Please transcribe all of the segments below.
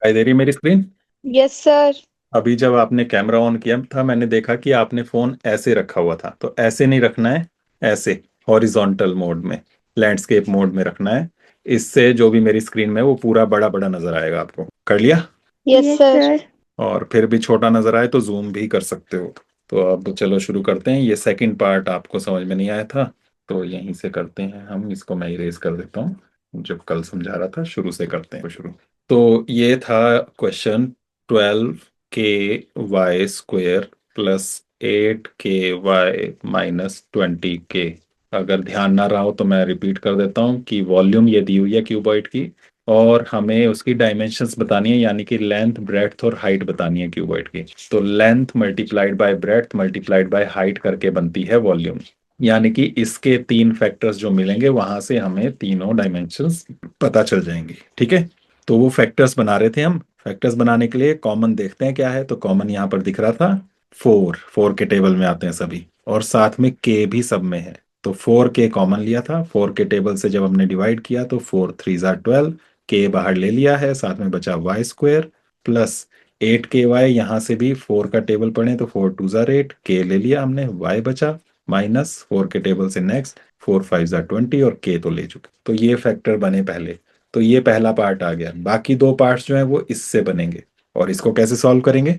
दिखाई दे रही है मेरी स्क्रीन? Yes sir. अभी जब आपने कैमरा ऑन किया था मैंने देखा कि आपने फोन ऐसे रखा हुआ था, तो ऐसे नहीं रखना है। ऐसे हॉरिजॉन्टल मोड में, लैंडस्केप मोड में रखना है। इससे जो भी मेरी स्क्रीन में है वो पूरा बड़ा बड़ा नजर आएगा। आपको कर लिया? Yes yes sir. सर। और फिर भी छोटा नजर आए तो जूम भी कर सकते हो। तो अब चलो शुरू करते हैं। ये सेकंड पार्ट आपको समझ में नहीं आया था, तो यहीं से करते हैं हम। इसको मैं इरेज कर देता हूँ। जब कल समझा रहा था, शुरू से करते हैं शुरू। तो ये था question 12k y² plus 8k y - 20k। अगर ध्यान ना रहा हो तो मैं रिपीट कर देता हूँ कि वॉल्यूम ये दी हुई है क्यूबॉइड की, और हमें उसकी डायमेंशंस बतानी है, यानी कि लेंथ, ब्रेड्थ और हाइट बतानी है क्यूबॉइड की। तो length multiplied by breadth multiplied by height करके बनती है वॉल्यूम। यानी कि इसके तीन फैक्टर्स जो मिलेंगे वहां से हमें तीनों डायमेंशंस पता चल जाएंगी। ठीक है, तो वो फैक्टर्स बना रहे थे हम। फैक्टर्स बनाने के लिए कॉमन देखते हैं क्या है। तो कॉमन यहाँ पर दिख रहा था, फोर। फोर के टेबल में आते हैं सभी, और साथ में के भी सब में है। तो 4k कॉमन लिया था। 4 के टेबल से जब हमने डिवाइड किया तो 4 3 = 12, के बाहर ले लिया है, साथ में बचा y² प्लस 8k y। यहाँ से भी 4 का टेबल पढ़े तो 4 2 = 8, के ले लिया हमने, y बचा, माइनस 4 के टेबल से नेक्स्ट 4 5 = 20, और के तो ले चुके। तो ये फैक्टर बने पहले। तो ये पहला पार्ट आ गया। बाकी दो पार्ट्स जो है वो इससे बनेंगे। और इसको कैसे सॉल्व करेंगे,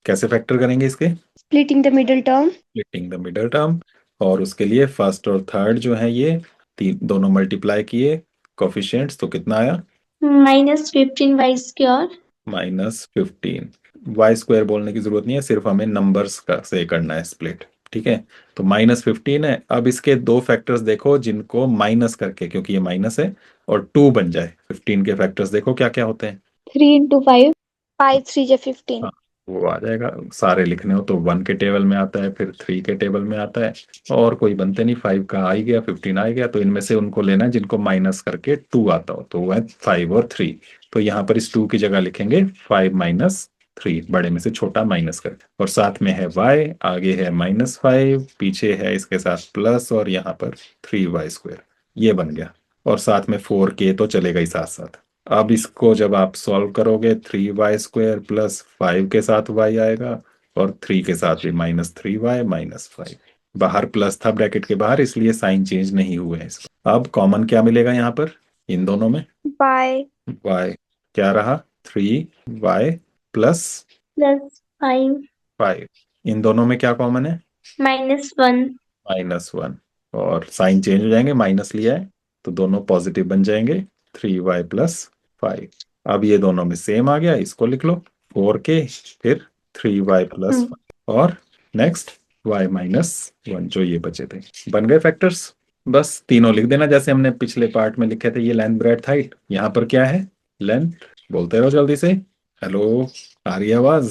कैसे फैक्टर करेंगे इसके? Splitting the middle term. Splitting the middle term. और उसके लिए फर्स्ट और थर्ड जो है ये तीन दोनों मल्टीप्लाई किए कोफिशिएंट्स, तो कितना आया? -15 y²। -15। y² बोलने की जरूरत नहीं है, सिर्फ हमें नंबर्स का से करना है स्प्लिट। ठीक है, तो -15 है। अब इसके दो फैक्टर्स देखो जिनको माइनस करके, क्योंकि ये माइनस है, और 2 बन जाए। 15 के फैक्टर्स देखो क्या क्या होते हैं। 3 × 5। 5 3 = 15। हाँ, वो आ जाएगा। सारे लिखने हो तो 1 के टेबल में आता है, फिर 3 के टेबल में आता है, और कोई बनते नहीं। 5 का आ ही गया, 15 आ ही गया। तो इनमें से उनको लेना है जिनको माइनस करके 2 आता हो, तो वो है 5 और 3। तो यहाँ पर इस 2 की जगह लिखेंगे 5 - 3, बड़े में से छोटा माइनस कर। और साथ में है y, आगे है -5, पीछे है इसके साथ प्लस, और यहाँ पर 3y²। ये बन गया। और साथ में 4k तो चलेगा ही साथ साथ। अब इसको जब आप सॉल्व करोगे, 3y² प्लस 5 के साथ y आएगा, और 3 के साथ भी -3y -5। बाहर प्लस था ब्रैकेट के बाहर, इसलिए साइन चेंज नहीं हुए हैं इसको। अब कॉमन क्या मिलेगा यहाँ पर इन दोनों में? By y। क्या रहा? 3y plus +5 5। इन दोनों में क्या कॉमन है? -1। -1। और साइन चेंज हो जाएंगे, माइनस लिया है तो दोनों पॉजिटिव बन जाएंगे। 3y + 5। अब ये दोनों में सेम आ गया, इसको लिख लो। 4k, फिर 3y + 5, और नेक्स्ट y - 1, जो ये बचे थे। बन गए फैक्टर्स। बस तीनों लिख देना जैसे हमने पिछले पार्ट में लिखे थे। ये लेंथ, ब्रेड्थ, हाइट। यहाँ पर क्या है? लेंथ। बोलते रहो जल्दी से। हेलो, आ रही है आवाज?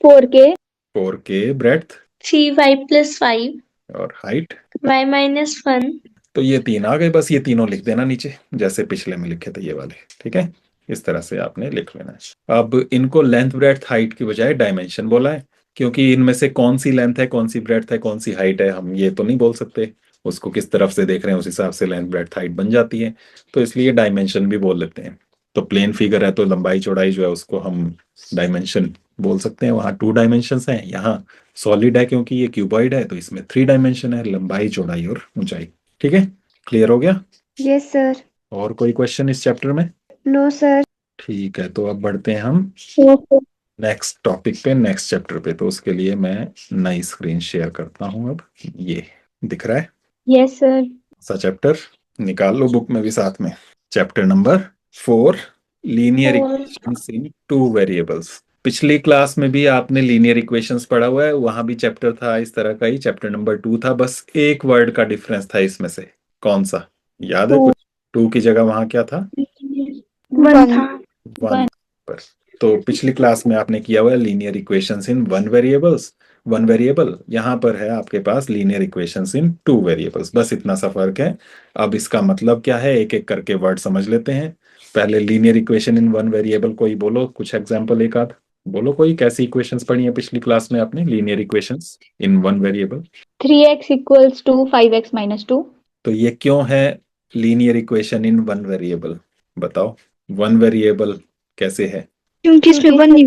4 के। 4k breadth. 3y + 5। और हाइट। y - 1। तो ये तीन आ गए। बस ये तीनों लिख देना नीचे जैसे पिछले में लिखे थे ये वाले। ठीक है, इस तरह से आपने लिख लेना है। अब इनको लेंथ, ब्रेड्थ, हाइट की बजाय डायमेंशन बोला है, क्योंकि इनमें से कौन सी लेंथ है, कौन सी ब्रेड्थ है, कौन सी हाइट है, हम ये तो नहीं बोल सकते। उसको किस तरफ से देख रहे हैं उस हिसाब से लेंथ, ब्रेड्थ, हाइट बन जाती है। तो इसलिए डायमेंशन भी बोल लेते हैं। तो प्लेन फिगर है तो लंबाई चौड़ाई जो है उसको हम डायमेंशन बोल सकते हैं। वहाँ 2 डायमेंशंस हैं, यहाँ सॉलिड है क्योंकि ये क्यूबॉइड है तो इसमें 3 डायमेंशन है, लंबाई, चौड़ाई और ऊंचाई। ठीक है, क्लियर हो गया? Yes sir. और कोई क्वेश्चन इस चैप्टर में? No sir. ठीक है, तो अब बढ़ते हैं हम यस नेक्स्ट टॉपिक पे, नेक्स्ट चैप्टर पे। तो उसके लिए मैं नई स्क्रीन शेयर करता हूँ। अब ये दिख रहा है सर। सा चैप्टर? निकाल लो बुक में भी साथ में। Chapter number 4, linear four. Equations इन 2 वेरिएबल्स। पिछली क्लास में भी आपने लीनियर इक्वेशंस पढ़ा हुआ है, वहां भी चैप्टर था इस तरह का ही। चैप्टर नंबर 2 था, बस एक वर्ड का डिफरेंस था इसमें से। कौन सा याद है टू। कुछ? 2 की जगह वहां क्या था? 1 1। था। 1 पर। तो पिछली क्लास में आपने किया हुआ है लीनियर इक्वेशंस इन 1 वेरिएबल्स, 1 वेरिएबल। यहाँ पर है आपके पास लीनियर इक्वेशंस इन 2 वेरिएबल्स। बस इतना सा फर्क है। अब इसका मतलब क्या है, एक एक करके वर्ड समझ लेते हैं। पहले लीनियर इक्वेशन इन 1 वेरिएबल कोई बोलो, कुछ एग्जांपल एक आध बोलो। कोई कैसी इक्वेशंस पढ़ी है पिछली क्लास में आपने लीनियर इक्वेशंस इन 1 वेरिएबल? 3x = 2 5x - 2। तो ये क्यों है लीनियर इक्वेशन इन 1 वेरिएबल? बताओ। 1 वेरिएबल कैसे है? क्योंकि इसमें वन नहीं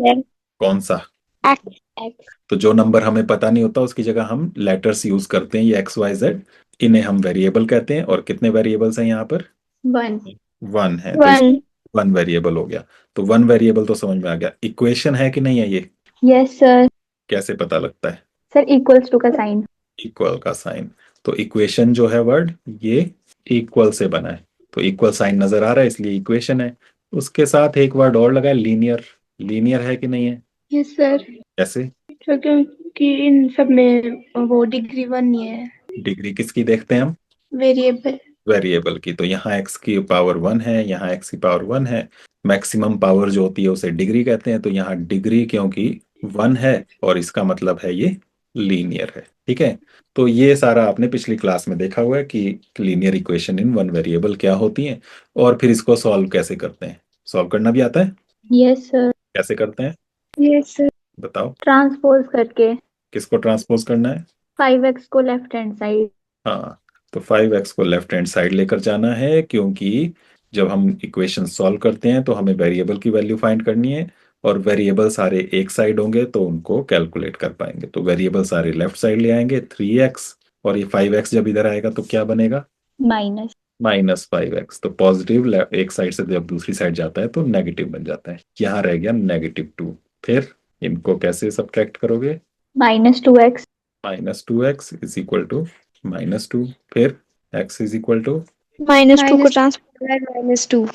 है। कौन सा? एक्स एक्स तो जो नंबर हमें पता नहीं होता उसकी जगह हम लेटर्स यूज करते हैं, ये एक्स वाई जेड, इन्हें हम वेरिएबल कहते हैं। और कितने वेरिएबल्स हैं यहाँ पर? वन। वन है, तो इस वन वन वेरिएबल हो गया। तो वन वेरिएबल तो समझ में आ गया। इक्वेशन है कि नहीं है ये? Yes sir. कैसे पता लगता है? सर इक्वल्स टू का साइन। इक्वल का साइन। तो इक्वेशन जो है वर्ड, ये इक्वल से बना है, तो इक्वल साइन नजर आ रहा है इसलिए इक्वेशन है। उसके साथ एक वर्ड और लगा है, लीनियर। लीनियर है कि नहीं है? Yes sir. कैसे? सर क्योंकि इन सब में वो डिग्री वन नहीं है। डिग्री किसकी देखते हैं हम? वेरिएबल। वेरिएबल की। तो यहाँ एक्स की पावर वन है, यहाँ एक्स की पावर वन है। मैक्सिमम पावर जो होती है उसे डिग्री कहते हैं। तो यहाँ डिग्री क्योंकि वन है, और इसका मतलब है ये लीनियर है। ठीक है। तो ये सारा आपने पिछली क्लास में देखा हुआ है कि linear equation in one variable क्या होती है, और फिर इसको सॉल्व कैसे करते हैं। सॉल्व करना भी आता है? Yes sir. कैसे करते हैं यस सर। बताओ? ट्रांसपोज करके किसको ट्रांसपोज करना है? 5x को लेफ्ट हैंड साइड। हाँ, तो 5x को लेफ्ट हैंड साइड लेकर जाना है, क्योंकि जब हम इक्वेशन सॉल्व करते हैं तो हमें वेरिएबल की वैल्यू फाइंड करनी है, और वेरिएबल सारे एक साइड होंगे तो उनको कैलकुलेट कर पाएंगे। तो वेरिएबल सारे लेफ्ट साइड ले आएंगे 3x, और ये 5x जब इधर आएगा तो क्या बनेगा? माइनस। -5x। तो पॉजिटिव एक साइड से जब दूसरी साइड जाता है तो नेगेटिव बन जाता है। यहाँ रह गया -2। फिर इनको कैसे सब्ट्रैक्ट करोगे? -2x। -2x is equal to -2। फिर x इज इक्वल टू -2 को minus transfer -2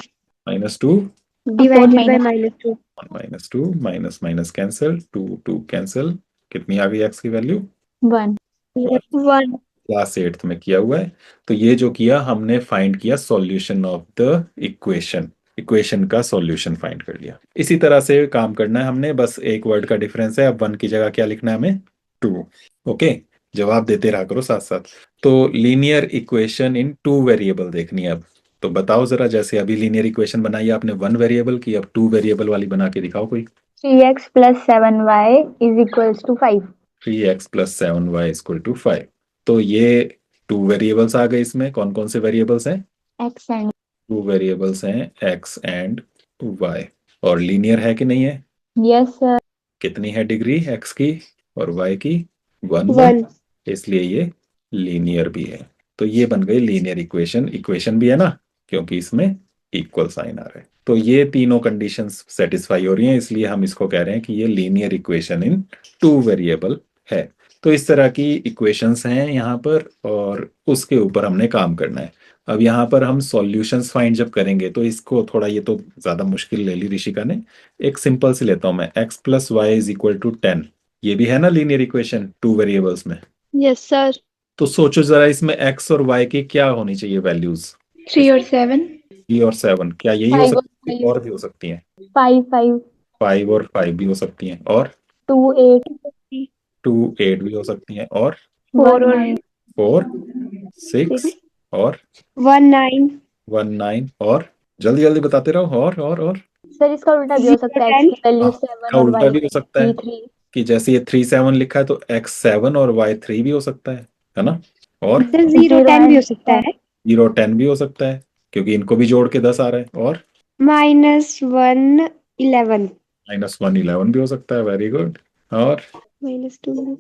-2। Divided by -2। -2 minus minus cancel, 2 2 cancel. कितनी आ गई x की वैल्यू? 1। 1 क्लास 8th में किया हुआ है। तो ये जो किया हमने, फाइंड किया solution of the equation. Equation का सॉल्यूशन फाइंड कर लिया। इसी तरह से काम करना है हमने, बस एक वर्ड का डिफरेंस है। अब वन की जगह क्या लिखना है हमें? 2। ओके। जवाब देते रहा करो साथ साथ। तो linear equation in two variable देखनी है अब। तो बताओ जरा, जैसे अभी लीनियर इक्वेशन बनाई आपने वन वेरिएबल की, अब टू वेरिएबल वाली बना के दिखाओ कोई। 3x + 7y = 5। 3x + 7y = 5। तो ये टू वेरिएबल्स आ गए। इसमें कौन कौन से वेरिएबल्स हैं? x एंड टू वेरिएबल्स हैं x एंड y। और लीनियर है कि नहीं है? Yes sir. कितनी है डिग्री x की और y की? 1 1। 1 इसलिए ये लीनियर भी है। तो ये बन गई लीनियर इक्वेशन। इक्वेशन भी है ना, क्योंकि इसमें इक्वल साइन आ रहा है। तो ये तीनों कंडीशंस सेटिस्फाई हो रही हैं, इसलिए हम इसको कह रहे हैं कि ये linear equation in two variable है। तो इस तरह की इक्वेशंस हैं यहाँ पर, और उसके ऊपर हमने काम करना है। अब यहाँ पर हम सॉल्यूशंस फाइंड जब करेंगे तो इसको थोड़ा, ये तो ज़्यादा मुश्किल ले ली ऋषिका ने। एक सिंपल सी लेता हूँ मैं, x + y = 10। ये भी है ना लीनियर इक्वेशन टू वेरिएबल्स में? यस सर तो सोचो जरा, इसमें x और y की क्या होनी चाहिए वैल्यूज? 3 और 7। 3 और 7, क्या यही हो 5 और सकती है? 5। और भी हो सकती हैं? 5 5। 5 और 5 भी हो सकती हैं, और 2 8। 2 8 भी हो सकती हैं, और 4 और 9। 4 6, 6 और 1 9 1 9, और जल्दी जल्दी बताते रहो। और सर इसका उल्टा भी हो सकता 0 है, x 10 की वैल्यू हाँ, 7 का और उल्टा y भी हो सकता है, 3 3। कि जैसे ये 3 7 लिखा है तो x 7 और y 3 भी हो सकता है ना? और सर 0 0 10 भी हो एंड सकता है 0 10 भी हो सकता है, क्योंकि इनको भी जोड़ के 10 आ रहा है। और -1 11 -1 11 भी हो सकता है। Very good. और -2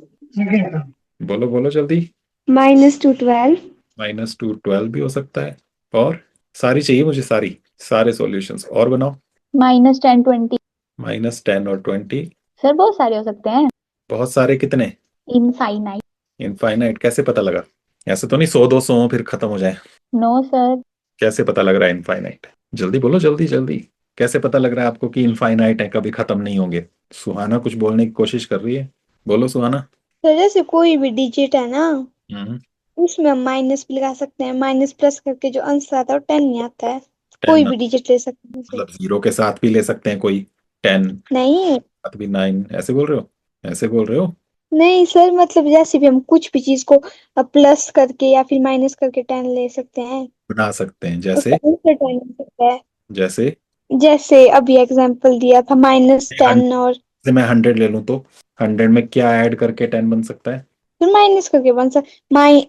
बोलो बोलो जल्दी। -2 12 -2 12 भी हो सकता है। और सारी चाहिए मुझे, सारी, सारे सॉल्यूशंस और बनाओ। -10 20। -10 और 20। सर बहुत सारे हो सकते हैं। बहुत सारे कितने? इनफाइनाइट। इनफाइनाइट कैसे पता लगा? ऐसे तो नहीं 100 200 हो फिर खत्म हो जाए। No sir. कैसे पता लग रहा है इनफाइनाइट? जल्दी बोलो, जल्दी जल्दी। कैसे पता लग रहा है आपको कि इनफाइनाइट है, कभी खत्म नहीं होंगे? सुहाना कुछ बोलने की कोशिश कर रही है, बोलो सुहाना। सर जैसे कोई भी डिजिट है ना, हम्म। उसमें हम माइनस भी लगा सकते हैं। माइनस प्लस करके जो आंसर आता है वो 10 नहीं आता है। 10 कोई भी डिजिट ले सकते हैं उसे। मतलब 0 के साथ भी ले सकते हैं कोई? 10 नहीं साथ भी 9, ऐसे बोल रहे हो? ऐसे बोल रहे हो? नहीं सर, मतलब जैसे भी हम कुछ भी चीज को प्लस करके या फिर माइनस करके 10 ले सकते हैं। बना सकते हैं उसका जैसे? आंसर 10 हो सकता है। जैसे जैसे अभी एग्जांपल दिया था हंड्रेड -10 और से मैं 100 ले लूं तो 100 में क्या ऐड करके 10 बन सकता है? फिर माइनस करके बन सकता -90।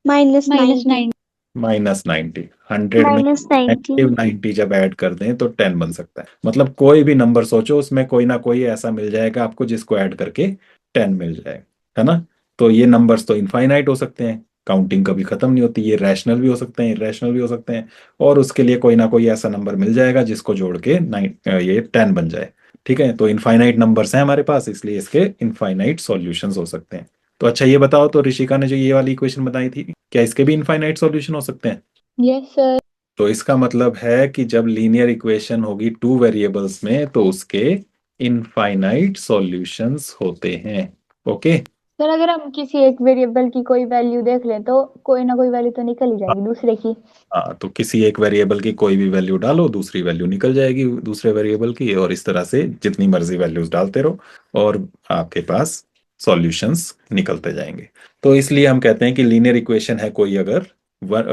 -9। -90। 100 में -90। -90 जब ऐड कर दें तो 10 बन सकता है। मतलब कोई भी नंबर सोचो, उसमें कोई ना कोई ऐसा मिल जाएगा आपको जिसको ऐड करके 10 मिल जाएगा, है ना। तो ये नंबर्स तो इनफाइनाइट हो सकते हैं, काउंटिंग कभी खत्म नहीं होती। ये रैशनल भी हो सकते हैं, इरेशनल भी हो सकते हैं, और उसके लिए कोई ना कोई ऐसा नंबर मिल जाएगा जिसको जोड़ के ये 10 बन जाए। ठीक है, तो इनफाइनाइट नंबर्स हैं हमारे पास, इसलिए इसके इनफाइनाइट सॉल्यूशंस हो सकते हैं। तो अच्छा ये बताओ, तो ऋषिका ने जो ये वाली इक्वेशन बताई थी, क्या इसके भी इनफाइनाइट सॉल्यूशन हो सकते हैं? Yes sir. तो इसका मतलब है कि जब लीनियर इक्वेशन होगी टू वेरिएबल्स में तो उसके इनफाइनाइट सॉल्यूशंस होते हैं। ओके। सर अगर हम किसी एक वेरिएबल की कोई वैल्यू देख लें तो कोई ना कोई वैल्यू तो निकल ही जाएगी दूसरे की। हाँ, तो किसी एक वेरिएबल की कोई भी वैल्यू डालो, दूसरी वैल्यू निकल जाएगी दूसरे वेरिएबल की, और इस तरह से जितनी मर्जी वैल्यूज डालते रहो और आपके पास सॉल्यूशंस निकलते जाएंगे। तो इसलिए हम कहते हैं कि लीनियर इक्वेशन है कोई अगर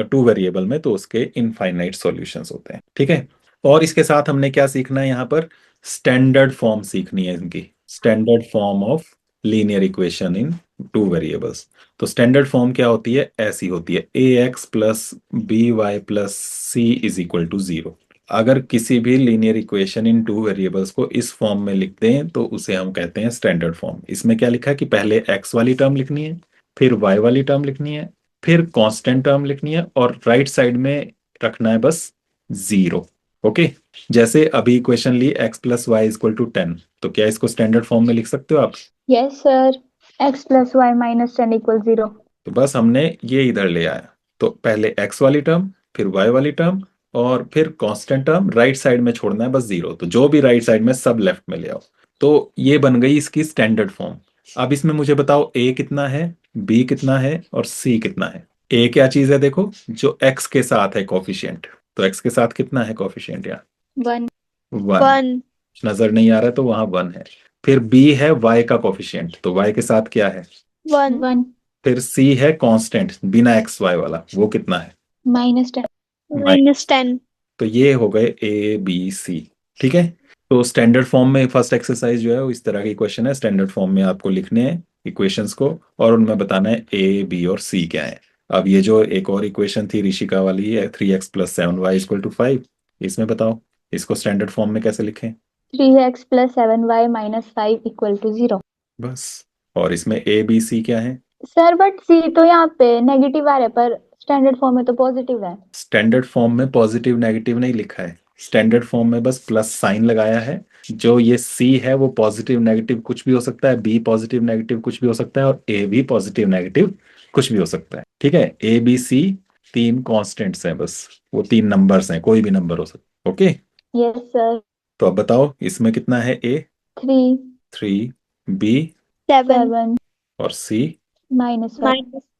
टू वेरिएबल में तो उसके इनफाइनाइट सॉल्यूशंस होते हैं। ठीक है, और इसके साथ हमने क्या सीखना है यहाँ पर? स्टैंडर्ड फॉर्म सीखनी है इनकी, standard form of linear equation in two variables. तो स्टैंडर्ड फॉर्म क्या होती है? ऐसी होती है, A X plus B Y plus C is equal to zero. अगर किसी भी linear equation in two variables को इस फॉर्म में लिख दें तो उसे हम कहते हैं स्टैंडर्ड फॉर्म। इसमें क्या लिखा है कि पहले एक्स वाली टर्म लिखनी है, फिर वाई वाली टर्म लिखनी है, फिर कांस्टेंट टर्म लिखनी है, और राइट साइड में रखना है बस जीरो। ओके। जैसे अभी इक्वेशन ली X plus Y equal to 10, तो क्या इसको स्टैंडर्ड फॉर्म में लिख सकते हो आप? Yes sir. x+y - 10 = 0। तो बस हमने ये इधर ले आया। तो पहले एक्स वाली टर्म, फिर वाई वाली टर्म, और फिर कांस्टेंट टर्म राइट साइड में छोड़ना है बस जीरो। तो जो भी राइट साइड में सब लेफ्ट में ले आओ। तो ये बन गई इसकी स्टैंडर्ड फॉर्म। अब इसमें मुझे बताओ ए कितना है, बी कितना है और सी कितना है। ए क्या चीज है? देखो, जो एक्स के साथ है कॉफिशिएंट। तो एक्स के साथ कितना है कॉफिशिएंट यहाँ? 1। 1। 1। नजर नहीं आ रहा है तो वहां 1 है। फिर बी है वाई का कॉफिशिएंट, तो वाई के साथ क्या है? 1। 1 फिर सी है कांस्टेंट बिना एक्स वाई वाला, वो कितना है? -10। माइनस। -10। तो ये हो गए ए बी सी। ठीक है। तो स्टैंडर्ड फॉर्म में फर्स्ट एक्सरसाइज जो है वो इस तरह की क्वेश्चन है। स्टैंडर्ड फॉर्म में आपको लिखने हैं इक्वेशंस को, और उनमें बताना है ए बी और सी क्या है। अब ये जो एक और इक्वेशन थी ऋषिका वाली है, 3x + 7y = 5, इसमें बताओ इसको स्टैंडर्ड फॉर्म में कैसे लिखें? 3x + 7y - 5 = 0। बस। और इसमें ए बी सी क्या है? सर बट सी तो यहाँ पे नेगेटिव आ रहा है पर स्टैंडर्ड फॉर्म में तो पॉजिटिव है। स्टैंडर्ड फॉर्म में पॉजिटिव नेगेटिव नहीं लिखा है, स्टैंडर्ड फॉर्म में बस प्लस साइन लगाया है। जो ये सी है वो पॉजिटिव नेगेटिव कुछ भी हो सकता है, बी पॉजिटिव नेगेटिव कुछ भी हो सकता है, और ए भी पॉजिटिव नेगेटिव कुछ भी हो सकता है। ठीक है, ए बी सी तीन कॉन्स्टेंट्स हैं बस, वो तीन नंबर्स हैं, कोई भी नंबर हो सकता है। ओके। Yes sir. तो अब बताओ इसमें कितना है? ए 3। 3, बी 7। और सी -5। माइनस।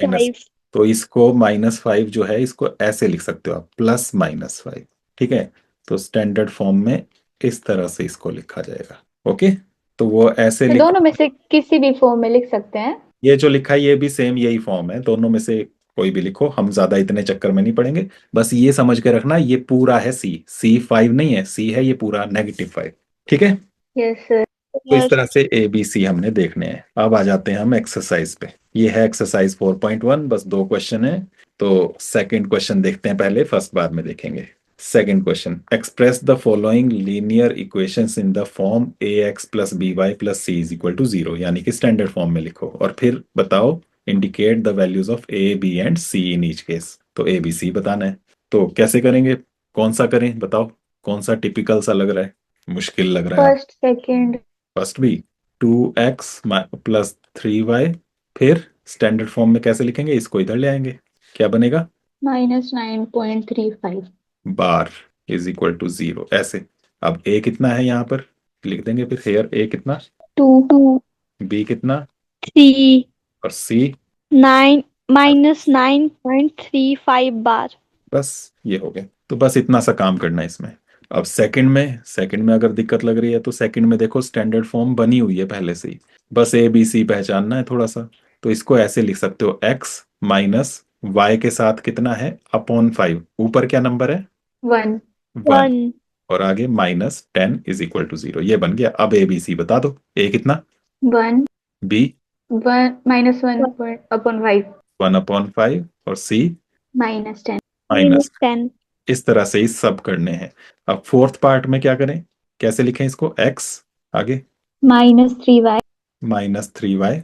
-5। तो इसको -5 जो है इसको ऐसे लिख सकते हो आप, +-5। ठीक है। तो स्टैंडर्ड फॉर्म में इस तरह से इसको लिखा जाएगा। ओके। तो वो ऐसे तो लिख, दोनों में से किसी भी फॉर्म में लिख सकते हैं। ये जो लिखा है ये भी सेम यही फॉर्म है, दोनों में से कोई भी लिखो, हम ज्यादा इतने चक्कर में नहीं पड़ेंगे। बस ये समझ के रखना ये पूरा है सी, सी 5 नहीं है, सी है ये पूरा -5। ठीक है। Yes sir. तो इस तरह से ए बी सी हमने देखने हैं। अब आ जाते हैं हम एक्सरसाइज पे। ये है एक्सरसाइज 4.1, बस दो क्वेश्चन है। तो सेकंड क्वेश्चन देखते हैं पहले, फर्स्ट बाद में देखेंगे। Second question, express the following linear equations in the form A X plus B Y plus C is equal to zero, यानी कि स्टैंडर्ड फॉर्म में लिखो, और फिर बताओ indicate the values of A B and C in each case. तो A B C बताना है। तो कैसे करेंगे, कौन सा करें बताओ, कौन सा टिपिकल सा लग रहा है, मुश्किल लग रहा है? First second. फर्स्ट भी 2x + 3y, फिर स्टैंडर्ड फॉर्म में कैसे लिखेंगे, इसको इधर ले आएंगे, क्या बनेगा? -9.35। Bar is equal to zero, ऐसे। अब a कितना है यहाँ पर लिख देंगे, फिर हेयर a कितना, 2। b कितना, 3। और c। 9 -9.35 बार। बस ये हो गया। तो बस इतना सा काम करना है इसमें। अब सेकंड में अगर दिक्कत लग रही है तो सेकंड में देखो स्टैंडर्ड फॉर्म बनी हुई है पहले से ही, बस ए बी सी पहचानना है थोड़ा सा। तो इसको ऐसे लिख सकते हो, x माइनस वाई के साथ कितना है अपॉन 5, ऊपर क्या नंबर है? 1 1, 1। और आगे -10 इज इक्वल टू जीरो। ये बन गया। अब ए बी सी बता दो, ए कितना, 1 बी 1 -1/5 1/5, और सी -10 -10। -10। इस तरह से ही सब करने हैं। अब फोर्थ पार्ट में क्या करें, कैसे लिखें इसको, x आगे -3y -3y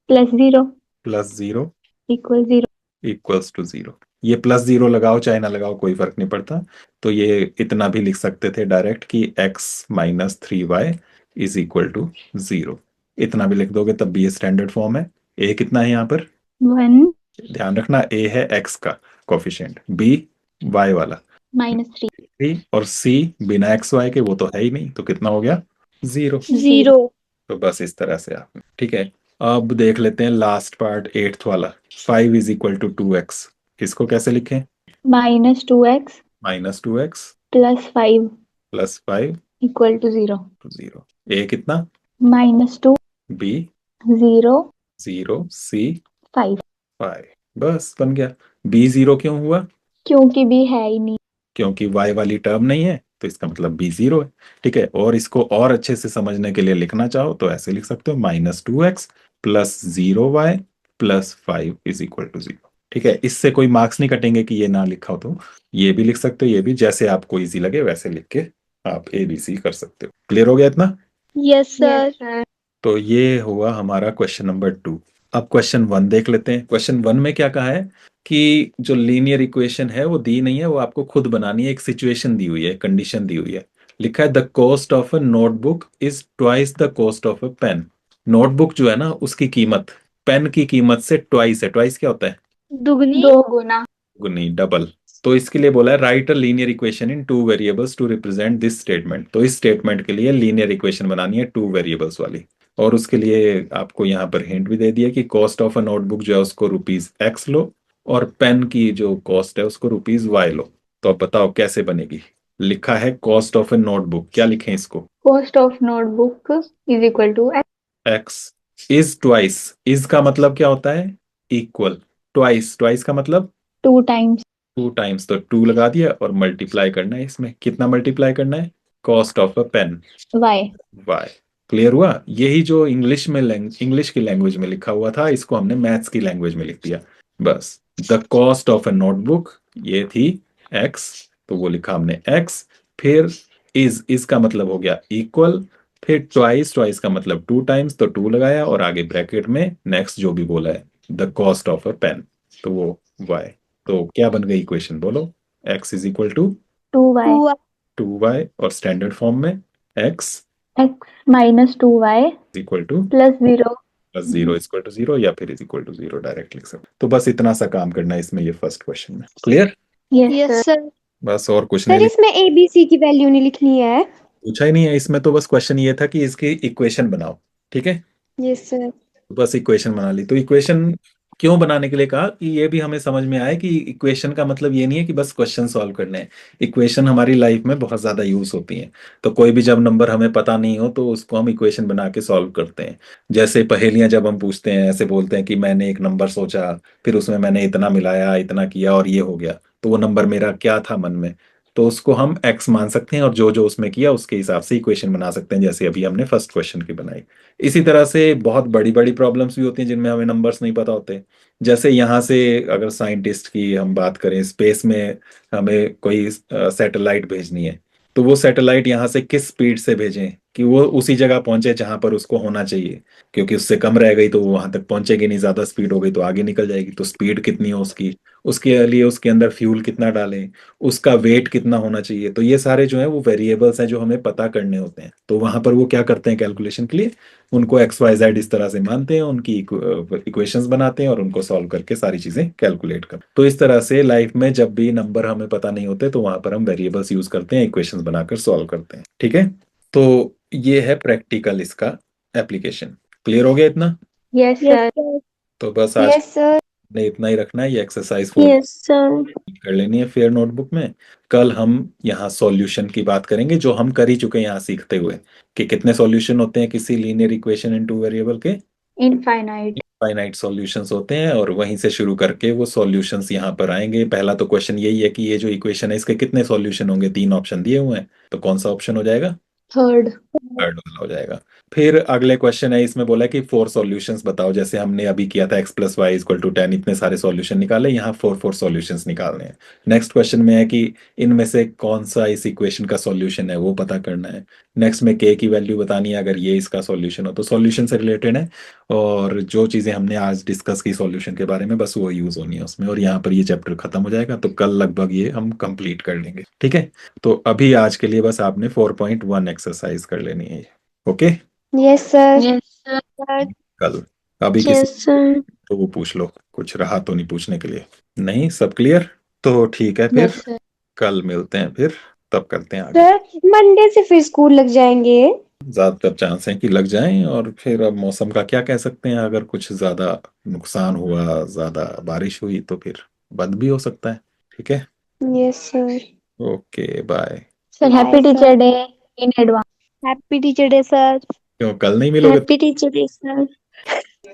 +0 +0 = 0। Equals to 0। ये +0 लगाओ चाहे ना लगाओ कोई फर्क नहीं पड़ता। तो ये इतना भी लिख सकते थे डायरेक्ट कि x -3y = 0। इतना भी लिख दोगे तब भी ये स्टैंडर्ड फॉर्म है। a कितना है यहाँ पर, 1 ध्यान रखना a है x का कोफिशिएंट, b y वाला -3 3, और c बिना x y के वो तो है ही नहीं, तो कितना हो गया 0। 0। तो बस इस तरह से आप, ठीक है। अब देख लेते हैं लास्ट पार्ट, एट्थ वाला, 5 = 2x। इसको कैसे लिखें, -2x -2x +5 +5 = 0। to 0। a कितना, -2 b 0 0 c 5 5, बस बन गया। b 0 क्यों हुआ, क्योंकि भी है ही नहीं। क्योंकि y वाली टर्म नहीं है, तो इसका मतलब b 0 है। ठीक है, और इसको और अच्छे से समझने के लिए लिखना चाहो तो ऐसे लिख सकते हो, -2x +0y +5 = 0। ठीक है, इससे कोई मार्क्स नहीं कटेंगे कि ये ना लिखा हो तो ये भी लिख सकते हो, ये भी जैसे आपको इजी लगे वैसे लिख के आप ABC कर सकते हो। क्लियर हो गया इतना। Yes sir. तो ये हुआ हमारा क्वेश्चन नंबर 2। अब क्वेश्चन 1 देख लेते हैं। क्वेश्चन 1 में क्या कहा है कि जो लीनियर इक्वेशन है वो दी नहीं है, वो आपको खुद बनानी है। एक सिचुएशन दी हुई है, कंडीशन दी हुई है। लिखा है the cost of a notebook is twice the cost of a pen. Notebook जो है ना उसकी कीमत पेन की कीमत से ट्वाइस है। ट्वाइस क्या होता है, दुगनी। 2 गुना। गुनी, डबल। तो इसके लिए बोला है write a linear equation in 2 variables to represent this statement. तो इस स्टेटमेंट के लिए लीनियर इक्वेशन बनानी है 2 वेरिएबल्स वाली। और उसके लिए आपको यहाँ पर हिंट भी दे दिया कि कॉस्ट ऑफ अ नोटबुक जो है उसको ₹X लो, और पेन की जो कॉस्ट है उसको ₹Y लो। तो अब बताओ कैसे बनेगी। लिखा है कॉस्ट ऑफ अ नोटबुक, क्या लिखें इसको, cost of notebook = x is twice. Is का मतलब क्या होता है, इक्वल। ट्वाइस, ट्वाइस का मतलब 2 टाइम्स 2 टाइम्स, तो 2 लगा दिया और मल्टीप्लाई करना है। इसमें कितना मल्टीप्लाई करना है, cost of a pen y। Bye. Clear हुआ। यही जो इंग्लिश में इंग्लिश की लैंग्वेज में लिखा हुआ था इसको हमने मैथ्स की लैंग्वेज में लिख दिया। बस the cost of a notebook ये थी x, तो वो लिखा हमने x। फिर इज का मतलब हो गया इक्वल, फिर ट्वाइस, ट्वाइस का मतलब 2 टाइम्स, तो 2 लगाया, और आगे ब्रैकेट में नेक्स्ट जो भी बोला है the cost of a pen, तो वो y। तो क्या बन गई इक्वेशन बोलो, x = 2y 2 2y, और स्टैंडर्ड फॉर्म में x x -2y = +0। +0 या फिर =0 डायरेक्ट लिख सकते। तो बस इतना सा काम करना है इसमें, ये फर्स्ट क्वेश्चन में। Clear. Yes yes sir. Sir. बस और कुछ नहीं सर इसमें ABC की वैल्यू नहीं लिखनी है। पूछा ही नहीं है इसमें, तो बस क्वेश्चन ये था कि इसकी इक्वेशन बनाओ। ठीक है, यस सर। तो बस इक्वेशन बना ली। तो इक्वेशन क्यों बनाने के लिए कहा कि ये भी हमें समझ में आए कि इक्वेशन का मतलब ये नहीं है कि बस क्वेश्चन सॉल्व करने हैं। इक्वेशन हमारी लाइफ में बहुत ज्यादा यूज होती हैं। तो कोई भी जब नंबर हमें पता नहीं हो तो उसको हम इक्वेशन बना के सॉल्व करते हैं। जैसे पहेलियां जब हम पूछते हैं, ऐसे बोलते हैं कि मैंने एक नंबर सोचा, फिर उसमें मैंने इतना मिलाया, इतना किया और ये हो गया, तो वो नंबर मेरा क्या था मन में, तो उसको हम x मान सकते हैं, और जो जो उसमें किया उसके हिसाब से इक्वेशन बना सकते हैं, जैसे अभी हमने फर्स्ट क्वेश्चन की बनाई। इसी तरह से बहुत बड़ी बड़ी प्रॉब्लम्स भी होती हैं जिनमें हमें नंबर्स नहीं पता होते। जैसे यहाँ से अगर साइंटिस्ट की हम बात करें, स्पेस में हमें कोई सैटेलाइट भेजनी है, तो वो सैटेलाइट यहाँ से किस स्पीड से भेजें कि वो उसी जगह पहुंचे जहां पर उसको होना चाहिए। क्योंकि उससे कम रह गई तो वो वहां तक पहुंचेगी नहीं, ज्यादा स्पीड हो गई तो आगे निकल जाएगी। तो स्पीड कितनी हो उसकी, उसके लिए उसके अंदर फ्यूल कितना डालें, उसका वेट कितना होना चाहिए, तो ये सारे जो है वो वेरिएबल्स हैं जो हमें पता करने होते हैं। तो वहां पर वो क्या करते हैं कैलकुलेशन के लिए, उनको XYZ इस तरह से मानते हैं, उनकी इक्वेशंस बनाते हैं और उनको सॉल्व करके सारी चीजें कैलकुलेट कर। तो इस तरह से लाइफ में जब भी नंबर हमें पता नहीं होते तो वहां पर हम वेरिएबल्स यूज करते हैं, इक्वेशंस बनाकर सॉल्व करते हैं। ठीक है, तो ये है प्रैक्टिकल इसका एप्लीकेशन। क्लियर हो गया इतना। Yes yes sir. सर। तो बस आज यस सर। ने इतना ही रखना है। ये एक्सरसाइज 4 यस सर। कर लेनी है फेयर नोटबुक में। कल हम यहाँ सॉल्यूशन की बात करेंगे, जो हम कर ही चुके हैं यहाँ सीखते हुए, कि कितने सॉल्यूशन होते हैं किसी लीनियर इक्वेशन इन 2 वेरिएबल के, इनफाइनाइट। फाइनाइट सॉल्यूशंस होते हैं। और वहीं से शुरू करके वो सॉल्यूशंस यहाँ पर आएंगे। पहला तो क्वेश्चन यही है कि ये जो इक्वेशन है इसके कितने सॉल्यूशन होंगे, 3 ऑप्शन दिए हुए हैं, तो कौन सा ऑप्शन हो जाएगा, थर्ड। थर्ड वाला हो जाएगा। फिर अगले क्वेश्चन है, इसमें बोला है कि 4 सॉल्यूशंस बताओ, जैसे हमने अभी किया था x+y=10, इतने सारे सॉल्यूशन निकाले, यहाँ 4 सॉल्यूशंस निकालने हैं। नेक्स्ट क्वेश्चन में है कि इनमें से कौन सा इस इक्वेशन का सॉल्यूशन है वो पता करना है। नेक्स्ट में k की वैल्यू बतानी है, अगर ये इसका सॉल्यूशन हो तो सॉल्यूशन से रिलेटेड है। और जो चीजें हमने आज डिस्कस की सॉल्यूशन के बारे में बस वो यूज होनी है उसमें, और यहाँ पर ये चैप्टर खत्म हो जाएगा, तो कल लगभग ये हम कंप्लीट कर लेंगे, ठीक है। तो अभी आज के लिए बस आपने 4.1 एक्सरसाइज कर लेनी है, okay. Yes sir. Yes sir. कल अभी किसी यस सर। तो वो पूछ लो, कुछ रहा तो नहीं पूछने के लिए? नहीं, सब क्लियर? तो ठीक है, फिर यस सर। कल मिलते हैं, फिर तब करते हैं आगे। सर मंडे से फिर स्कूल लग जाएंगे। ज्यादातर चांस है कि लग जाएं, और फिर अब मौसम का क्या कह सकते हैं, अगर कुछ ज्यादा नुकसान हुआ, ज्यादा बारिश हुई तो फिर बंद भी हो सकता है, ठीक है। Yes sir. Okay, bye. Sir bye happy sir. Teacher day in advance. Happy teacher day sir. क्यों कल नहीं मिलोगे? Happy teacher day sir.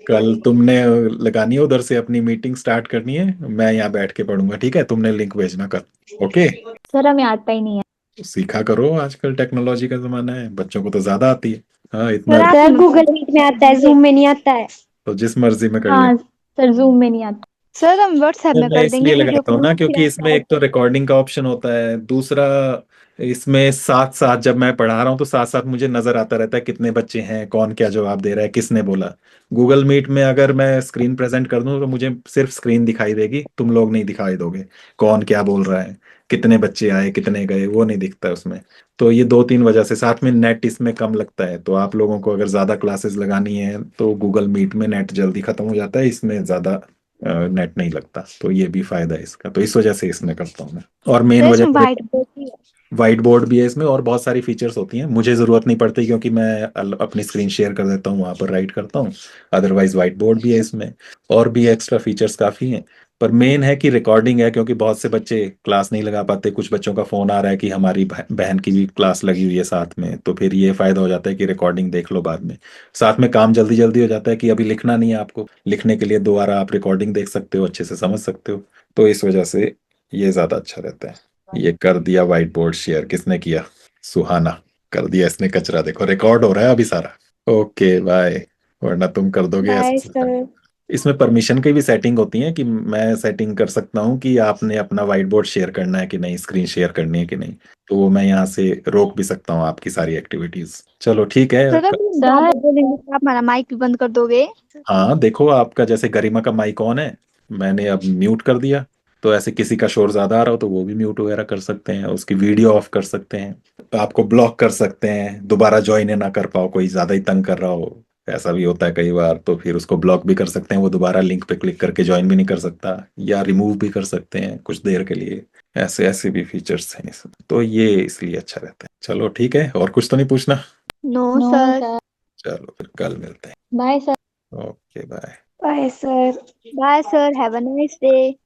कल तुमने लगानी है उधर से, अपनी मीटिंग स्टार्ट करनी है, मैं यहाँ बैठ के पढ़ूंगा, ठीक है, तुमने लिंक भेजना कल, ओके। सर हमें आता ही नहीं है। सीखा करो, आजकल टेक्नोलॉजी का जमाना है, बच्चों को तो ज्यादा आती है। हाँ, इतना सर गूगल मीट में आता है, जूम में नहीं आता है। तो जिस मर्जी में कर ले। हाँ सर जूम में नहीं आता। सर हम व्हाट्सएप तो में मैं कर देंगे इसलिए वीडियो लगाता हूँ कॉल, ना, फिर क्योंकि इसमें आपका। एक तो रिकॉर्डिंग का ऑप्शन होता है, दूसरा इसमें साथ साथ जब मैं पढ़ा रहा हूँ तो साथ साथ मुझे नजर आता रहता है कितने बच्चे हैं, कौन क्या जवाब दे रहा है, किसने बोला। गूगल मीट में अगर मैं स्क्रीन प्रेजेंट कर दूं तो मुझे सिर्फ स्क्रीन दिखाई देगी, तुम लोग नहीं दिखाई दोगे कौन क्या बोल रहा है, कितने बच्चे आए कितने गए, वो नहीं दिखता उसमें। तो ये 2-3 वजह से, साथ में नेट इसमें कम लगता है, तो आप लोगों को अगर ज्यादा क्लासेस लगानी है तो गूगल मीट में नेट जल्दी खत्म हो जाता है, इसमें ज्यादा नेट नहीं लगता, तो ये भी फायदा है इसका, तो इस वजह से इसमें करता हूँ मैं। और मेन सर वजह इसमें व्हाइट बोर्ड भी है। वाइट बोर्ड भी है इसमें, और बहुत सारी फीचर्स होती हैं, मुझे जरूरत नहीं पड़ती क्योंकि मैं अपनी स्क्रीन शेयर कर देता हूँ, वहां पर राइट करता हूँ। अदरवाइज वाइट बोर्ड भी है इसमें, और भी एक्स्ट्रा फीचर्स काफी हैं। पर मेन है कि रिकॉर्डिंग है, क्योंकि बहुत से बच्चे क्लास नहीं लगा पाते, कुछ बच्चों का फोन आ रहा है कि हमारी बहन की भी क्लास लगी हुई है साथ में, तो फिर ये फायदा हो जाता है कि रिकॉर्डिंग देख लो बाद में। साथ में काम जल्दी जल्दी हो जाता है कि अभी लिखना नहीं है आपको, लिखने के लिए दोबारा आप रिकॉर्डिंग देख सकते हो, अच्छे से समझ सकते हो। तो इस वजह से ये ज्यादा अच्छा रहता है। ये कर दिया व्हाइट बोर्ड शेयर, किसने किया? सुहाना कर दिया इसने कचरा, देखो रिकॉर्ड हो रहा है अभी सारा। ओके बाय, वरना तुम कर दोगे बाय ऐसे। सर। इसमें परमिशन की भी सेटिंग होती है, कि मैं सेटिंग कर सकता हूँ कि आपने अपना व्हाइट बोर्ड शेयर करना है कि नहीं, स्क्रीन शेयर करनी है कि नहीं, तो वो मैं यहाँ से रोक भी सकता हूँ आपकी सारी एक्टिविटीज। चलो ठीक है। सर अब ज्यादा बोलेंगे तो आप हमारा माइक भी बंद कर दोगे। हाँ देखो, आपका जैसे गरिमा का माइक ऑन है, मैंने अब म्यूट कर दिया, तो ऐसे किसी का शोर ज्यादा आ रहा हो तो वो भी म्यूट वगैरह कर सकते हैं, उसकी वीडियो ऑफ कर सकते हैं, आपको ब्लॉक कर सकते हैं, दोबारा ज्वाइन ना कर पाओ, कोई ज्यादा ही तंग कर रहा हो, ऐसा भी होता है कई बार, तो फिर उसको ब्लॉक भी कर सकते हैं, वो दोबारा लिंक पे क्लिक करके ज्वाइन भी नहीं कर सकता, या रिमूव भी कर सकते हैं कुछ देर के लिए। ऐसे ऐसे भी फीचर्स हैं इसमें, तो ये इसलिए अच्छा रहता है। चलो ठीक है, और कुछ तो नहीं पूछना? No no sir. सर। चलो फिर कल मिलते बाय सर। हैं, okay bye. Bye sir. Bye sir, have a nice day.